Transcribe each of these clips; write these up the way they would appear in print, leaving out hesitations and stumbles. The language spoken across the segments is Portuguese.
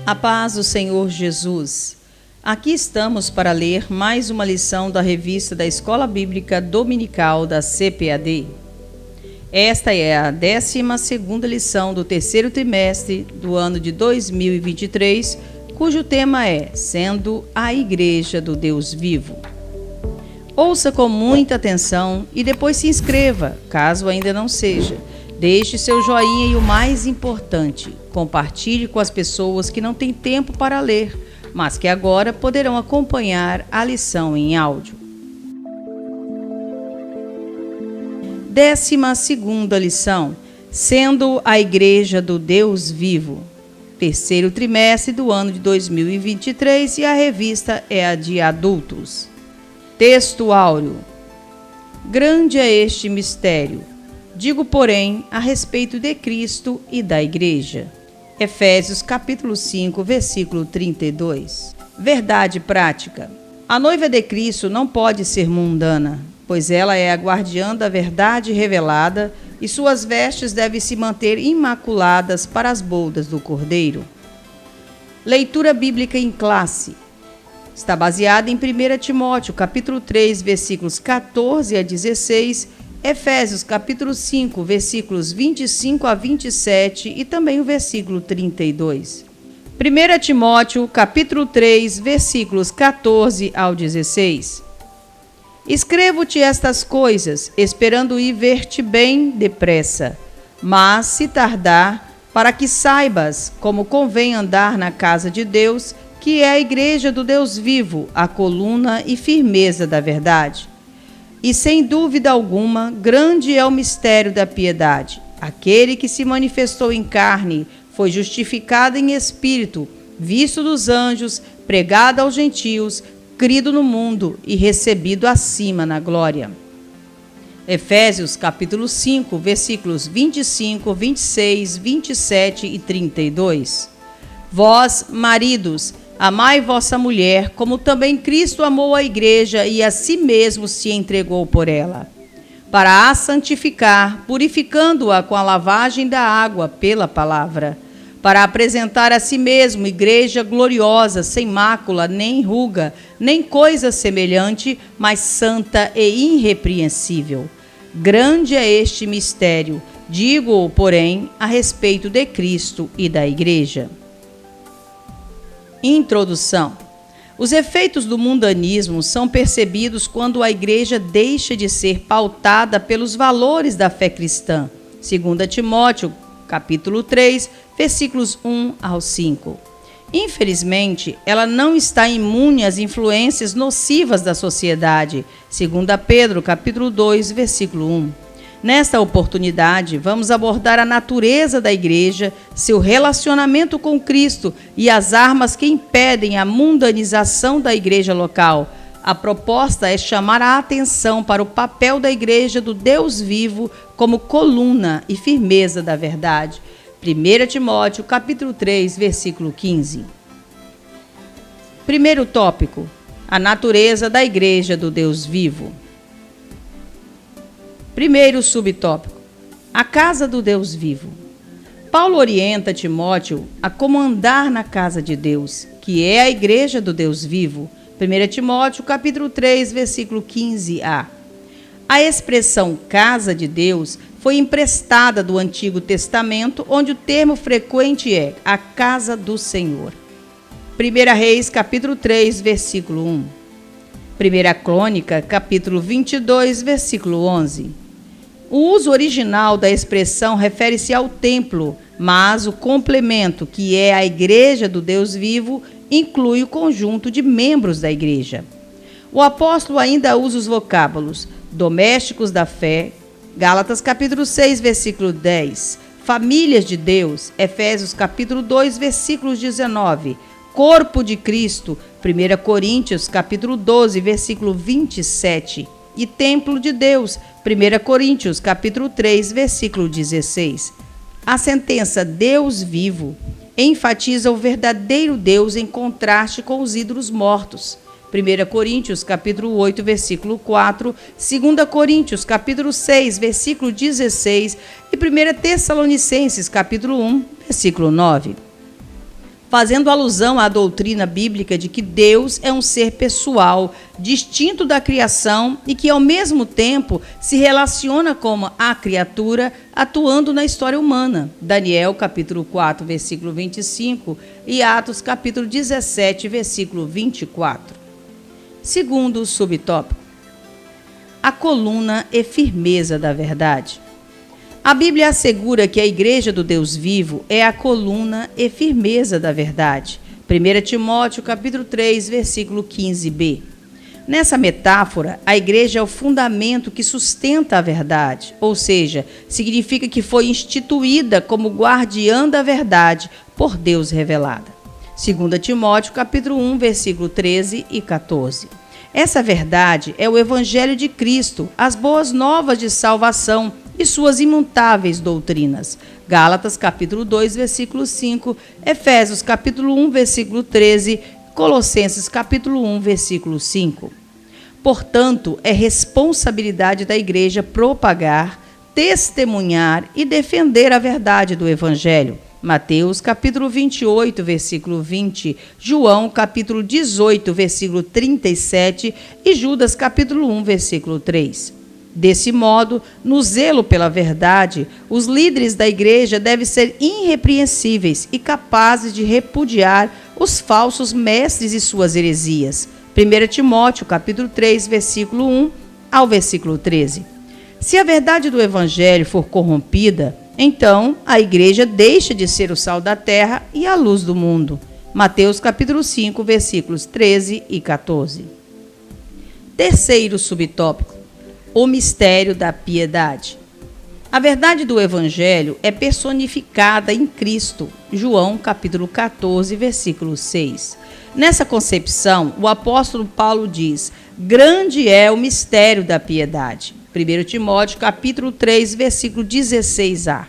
A paz do Senhor Jesus. Aqui estamos para ler mais uma lição da revista da Escola Bíblica Dominical da CPAD. Esta é a 12ª lição do terceiro trimestre do ano de 2023, cujo tema é Sendo a Igreja do Deus Vivo. Ouça com muita atenção e depois se inscreva, caso ainda não seja. Deixe seu joinha e o mais importante, compartilhe com as pessoas que não têm tempo para ler, mas que agora poderão acompanhar a lição em áudio. 12ª lição, Sendo a Igreja do Deus Vivo. Terceiro trimestre do ano de 2023 e a revista é a de adultos. Texto áureo. Grande é este mistério. Digo, porém, a respeito de Cristo e da Igreja. Efésios capítulo 5, versículo 32. Verdade prática. A noiva de Cristo não pode ser mundana, pois ela é a guardiã da verdade revelada e suas vestes devem se manter imaculadas para as bodas do Cordeiro. Leitura bíblica em classe. Está baseada em 1 Timóteo capítulo 3, versículos 14 a 16, Efésios capítulo 5, versículos 25 a 27 e também o versículo 32. 1 Timóteo capítulo 3, versículos 14 ao 16. Escrevo-te estas coisas, esperando ir ver-te bem depressa, mas se tardar, para que saibas como convém andar na casa de Deus, que é a igreja do Deus vivo, a coluna e firmeza da verdade. E sem dúvida alguma, grande é o mistério da piedade. Aquele que se manifestou em carne foi justificado em espírito, visto dos anjos, pregado aos gentios, crido no mundo e recebido acima na glória. Efésios capítulo 5, versículos 25, 26, 27 e 32. Vós, maridos, amai vossa mulher, como também Cristo amou a igreja e a si mesmo se entregou por ela, para a santificar, purificando-a com a lavagem da água pela palavra, para apresentar a si mesmo igreja gloriosa, sem mácula, nem ruga, nem coisa semelhante, mas santa e irrepreensível. Grande é este mistério, digo-o, porém, a respeito de Cristo e da igreja. Introdução. Os efeitos do mundanismo são percebidos quando a igreja deixa de ser pautada pelos valores da fé cristã. 2 Timóteo, capítulo 3, versículos 1 ao 5. Infelizmente, ela não está imune às influências nocivas da sociedade. 2 Pedro, capítulo 2, versículo 1. Nesta oportunidade, vamos abordar a natureza da igreja, seu relacionamento com Cristo e as armas que impedem a mundanização da igreja local. A proposta é chamar a atenção para o papel da igreja do Deus vivo como coluna e firmeza da verdade. 1 Timóteo, capítulo 3, versículo 15. Primeiro tópico: a natureza da igreja do Deus vivo. Primeiro subtópico: a casa do Deus vivo. Paulo orienta Timóteo a como andar na casa de Deus, que é a igreja do Deus vivo. 1 Timóteo, capítulo 3, versículo 15a. A expressão casa de Deus foi emprestada do Antigo Testamento, onde o termo frequente é a casa do Senhor. 1 Reis, capítulo 3, versículo 1. 1 Crônica, capítulo 22, versículo 11. O uso original da expressão refere-se ao templo, mas o complemento, que é a igreja do Deus vivo, inclui o conjunto de membros da igreja. O apóstolo ainda usa os vocábulos domésticos da fé, Gálatas capítulo 6, versículo 10, famílias de Deus, Efésios capítulo 2, versículos 19, corpo de Cristo, 1 Coríntios capítulo 12, versículo 27, e templo de Deus, 1 Coríntios capítulo 3, versículo 16. A sentença Deus vivo enfatiza o verdadeiro Deus em contraste com os ídolos mortos. 1 Coríntios, capítulo 8, versículo 4, 2 Coríntios, capítulo 6, versículo 16 e 1 Tessalonicenses, capítulo 1, versículo 9. Fazendo alusão à doutrina bíblica de que Deus é um ser pessoal, distinto da criação e que, ao mesmo tempo, se relaciona como a criatura, atuando na história humana. Daniel, capítulo 4, versículo 25 e Atos, capítulo 17, versículo 24. Segundo subtópico, a coluna e firmeza da verdade. A Bíblia assegura que a Igreja do Deus vivo é a coluna e firmeza da verdade. 1 Timóteo, capítulo 3, versículo 15b. Nessa metáfora, a Igreja é o fundamento que sustenta a verdade, ou seja, significa que foi instituída como guardiã da verdade por Deus revelada. 2 Timóteo, capítulo 1, versículo 13 e 14. Essa verdade é o Evangelho de Cristo, as boas novas de salvação e suas imutáveis doutrinas. Gálatas, capítulo 2, versículo 5, Efésios, capítulo 1, versículo 13, Colossenses, capítulo 1, versículo 5. Portanto, é responsabilidade da Igreja propagar, testemunhar e defender a verdade do Evangelho. Mateus, capítulo 28, versículo 20, João, capítulo 18, versículo 37 e Judas, capítulo 1, versículo 3. Desse modo, no zelo pela verdade, os líderes da Igreja devem ser irrepreensíveis e capazes de repudiar os falsos mestres e suas heresias. 1 Timóteo, capítulo 3, versículo 1 ao versículo 13. Se a verdade do Evangelho for corrompida, então a Igreja deixa de ser o sal da terra e a luz do mundo. Mateus, capítulo 5, versículos 13 e 14. Terceiro subtópico, o mistério da piedade. A verdade do Evangelho é personificada em Cristo. João, capítulo 14, versículo 6. Nessa concepção, o apóstolo Paulo diz: grande é o mistério da piedade. 1 Timóteo, capítulo 3, versículo 16a.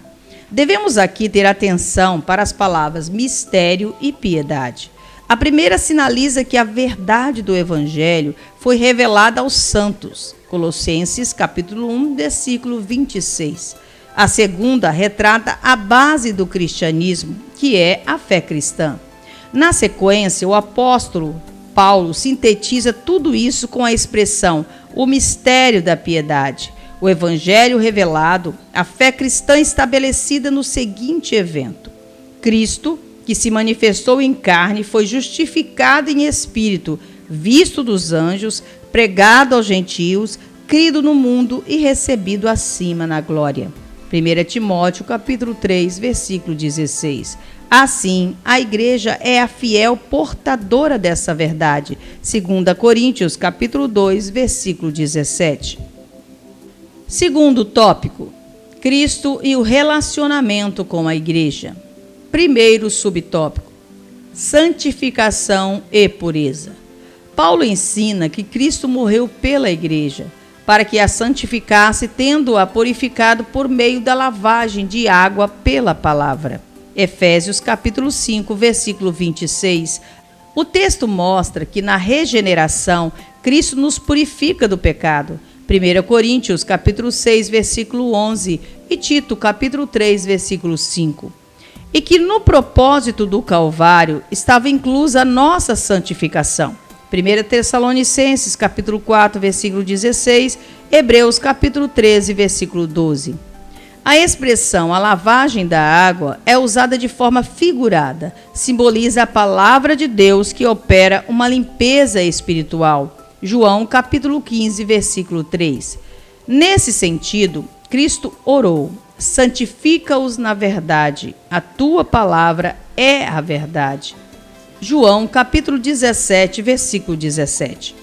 Devemos aqui ter atenção para as palavras mistério e piedade. A primeira sinaliza que a verdade do Evangelho foi revelada aos santos. Colossenses, capítulo 1, versículo 26. A segunda retrata a base do cristianismo, que é a fé cristã. Na sequência, o apóstolo Paulo sintetiza tudo isso com a expressão o mistério da piedade, o Evangelho revelado, a fé cristã estabelecida no seguinte evento: Cristo, que se manifestou em carne, foi justificado em espírito, visto dos anjos, pregado aos gentios, crido no mundo e recebido acima na glória. 1 Timóteo, capítulo 3, versículo 16. Assim, a Igreja é a fiel portadora dessa verdade. 2 Coríntios, capítulo 2, versículo 17. Segundo tópico, Cristo e o relacionamento com a Igreja. Primeiro subtópico, santificação e pureza. Paulo ensina que Cristo morreu pela Igreja, para que a santificasse, tendo-a purificado por meio da lavagem de água pela palavra. Efésios capítulo 5, versículo 26. O texto mostra que na regeneração, Cristo nos purifica do pecado. 1 Coríntios capítulo 6, versículo 11 e Tito capítulo 3, versículo 5. E que no propósito do Calvário estava inclusa a nossa santificação. 1 Tessalonicenses, capítulo 4, versículo 16, Hebreus, capítulo 13, versículo 12. A expressão a lavagem da água é usada de forma figurada, simboliza a palavra de Deus que opera uma limpeza espiritual. João, capítulo 15, versículo 3. Nesse sentido, Cristo orou: santifica-os na verdade, a tua palavra é a verdade. João, capítulo 17, versículo 17.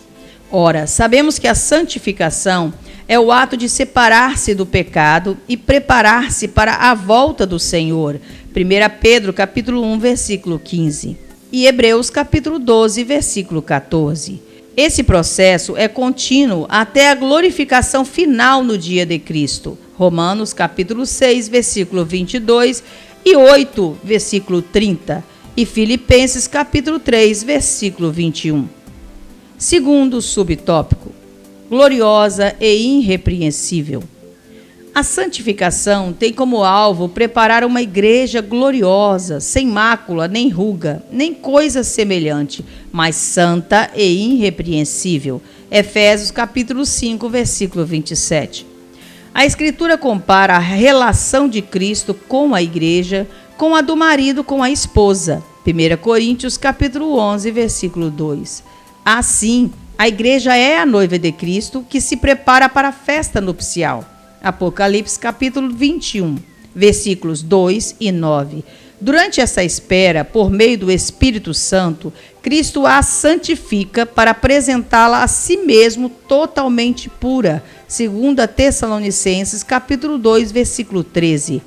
Ora, sabemos que a santificação é o ato de separar-se do pecado e preparar-se para a volta do Senhor. 1 Pedro, capítulo 1, versículo 15. E Hebreus, capítulo 12, versículo 14. Esse processo é contínuo até a glorificação final no dia de Cristo. Romanos, capítulo 6, versículo 22 e 8, versículo 30. E Filipenses, capítulo 3, versículo 21. Segundo subtópico: gloriosa e irrepreensível. A santificação tem como alvo preparar uma igreja gloriosa, sem mácula, nem ruga, nem coisa semelhante, mas santa e irrepreensível. Efésios capítulo 5, versículo 27. A Escritura compara a relação de Cristo com a igreja com a do marido com a esposa. 1 Coríntios capítulo 11, versículo 2. Assim, a igreja é a noiva de Cristo que se prepara para a festa nupcial. Apocalipse capítulo 21, versículos 2 e 9. Durante essa espera, por meio do Espírito Santo, Cristo a santifica para apresentá-la a si mesmo totalmente pura. 2 Tessalonicenses capítulo 2, versículo 13.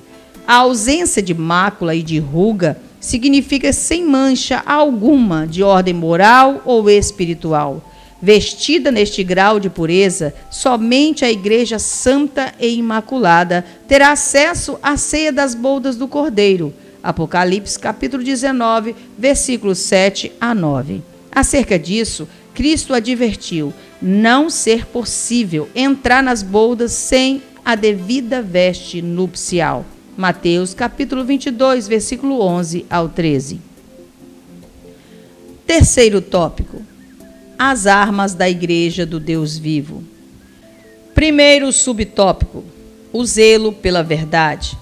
A ausência de mácula e de ruga significa sem mancha alguma de ordem moral ou espiritual. Vestida neste grau de pureza, somente a igreja santa e imaculada terá acesso à ceia das bodas do Cordeiro. Apocalipse capítulo 19, versículos 7 a 9. Acerca disso, Cristo advertiu não ser possível entrar nas bodas sem a devida veste nupcial. Mateus capítulo 22, versículo 11 ao 13. Terceiro tópico: as armas da Igreja do Deus vivo. Primeiro subtópico: o zelo pela verdade.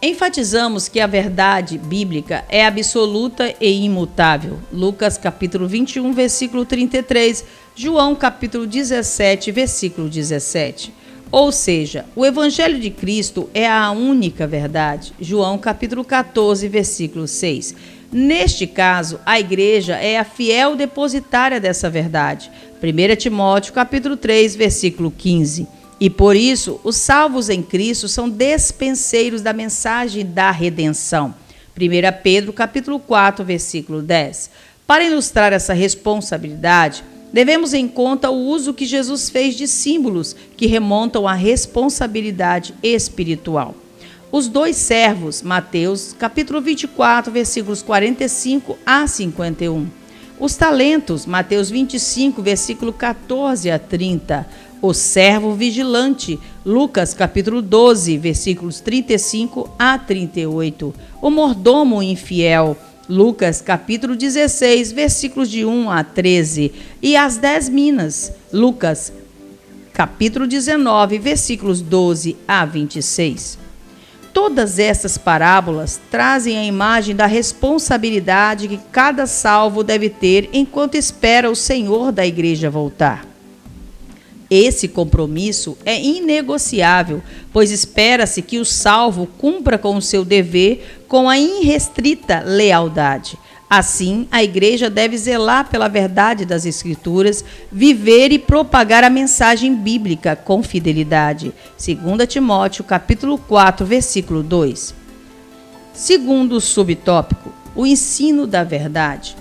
Enfatizamos que a verdade bíblica é absoluta e imutável. Lucas capítulo 21, versículo 33, João capítulo 17, versículo 17. Ou seja, o Evangelho de Cristo é a única verdade. João capítulo 14, versículo 6. Neste caso, a igreja é a fiel depositária dessa verdade. 1 Timóteo capítulo 3, versículo 15. E por isso, os salvos em Cristo são despenseiros da mensagem da redenção. 1 Pedro capítulo 4, versículo 10. Para ilustrar essa responsabilidade, devemos em conta o uso que Jesus fez de símbolos que remontam à responsabilidade espiritual. Os dois servos, Mateus, capítulo 24, versículos 45 a 51. Os talentos, Mateus 25, versículo 14 a 30. O servo vigilante, Lucas, capítulo 12, versículos 35 a 38. O mordomo infiel, Lucas, capítulo 16, versículos de 1 a 13. E as 10 minas, Lucas, capítulo 19, versículos 12 a 26. Todas essas parábolas trazem a imagem da responsabilidade que cada salvo deve ter enquanto espera o Senhor da igreja voltar. Esse compromisso é inegociável, pois espera-se que o salvo cumpra com o seu dever com a irrestrita lealdade. Assim, a igreja deve zelar pela verdade das Escrituras, viver e propagar a mensagem bíblica com fidelidade. 2 Timóteo, capítulo 4, versículo 2. Segundo subtópico: o ensino da verdade.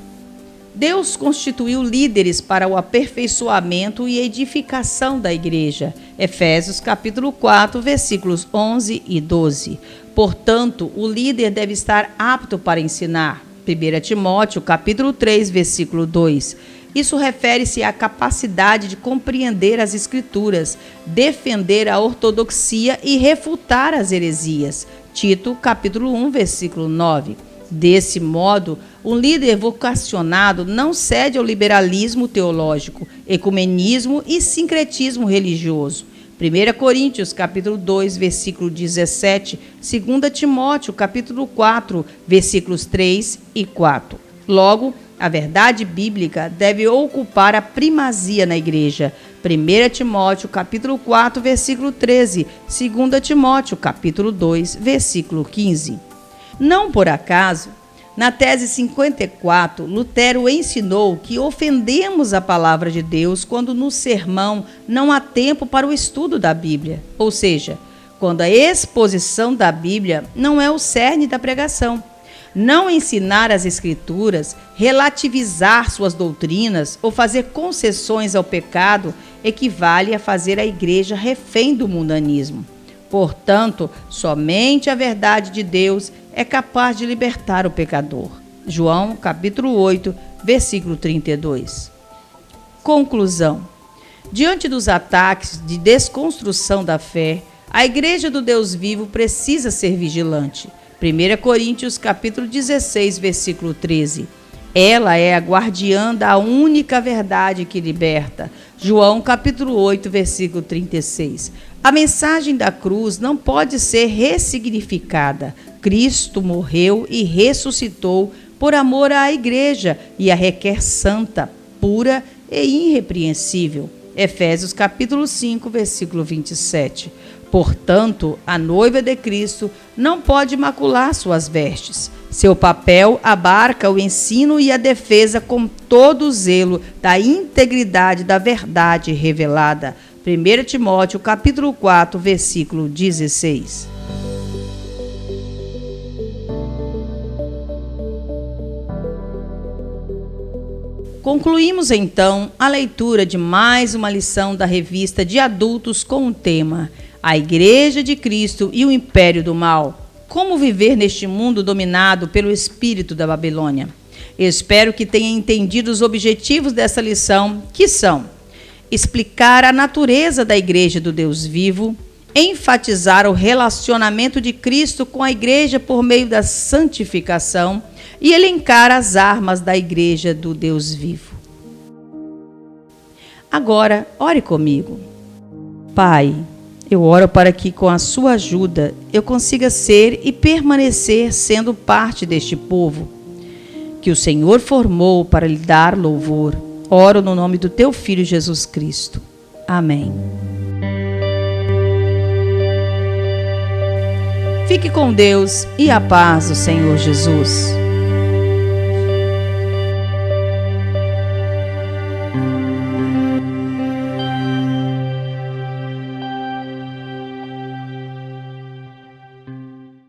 Deus constituiu líderes para o aperfeiçoamento e edificação da igreja. Efésios capítulo 4, versículos 11 e 12. Portanto, o líder deve estar apto para ensinar. 1 Timóteo capítulo 3, versículo 2. Isso refere-se à capacidade de compreender as Escrituras, defender a ortodoxia e refutar as heresias. Tito capítulo 1, versículo 9. Desse modo, um líder vocacionado não cede ao liberalismo teológico, ecumenismo e sincretismo religioso. 1 Coríntios, capítulo 2, versículo 17, 2 Timóteo, capítulo 4, versículos 3 e 4. Logo, a verdade bíblica deve ocupar a primazia na igreja. 1 Timóteo, capítulo 4, versículo 13, 2 Timóteo, capítulo 2, versículo 15. Não por acaso, na tese 54, Lutero ensinou que ofendemos a palavra de Deus quando no sermão não há tempo para o estudo da Bíblia, ou seja, quando a exposição da Bíblia não é o cerne da pregação. Não ensinar as Escrituras, relativizar suas doutrinas ou fazer concessões ao pecado equivale a fazer a igreja refém do mundanismo. Portanto, somente a verdade de Deus é capaz de libertar o pecador. João, capítulo 8, versículo 32. Conclusão. Diante dos ataques de desconstrução da fé, a Igreja do Deus Vivo precisa ser vigilante. 1 Coríntios capítulo 16, versículo 13. Ela é a guardiã da única verdade que liberta. João capítulo 8, versículo 36. A mensagem da cruz não pode ser ressignificada. Cristo morreu e ressuscitou por amor à Igreja e a requer santa, pura e irrepreensível. Efésios capítulo 5, versículo 27. Portanto, a noiva de Cristo não pode macular suas vestes. Seu papel abarca o ensino e a defesa com todo o zelo da integridade da verdade revelada. 1 Timóteo capítulo 4, versículo 16. Concluímos então a leitura de mais uma lição da revista de adultos com o tema A Igreja de Cristo e o Império do Mal. Como viver neste mundo dominado pelo espírito da Babilônia? Espero que tenha entendido os objetivos dessa lição, que são explicar a natureza da Igreja do Deus Vivo, enfatizar o relacionamento de Cristo com a Igreja por meio da santificação e elencar as armas da Igreja do Deus Vivo. Agora, ore comigo. Pai, eu oro para que, com a sua ajuda, eu consiga ser e permanecer sendo parte deste povo que o Senhor formou para lhe dar louvor. Oro no nome do teu Filho Jesus Cristo. Amém. Fique com Deus e a paz do Senhor Jesus.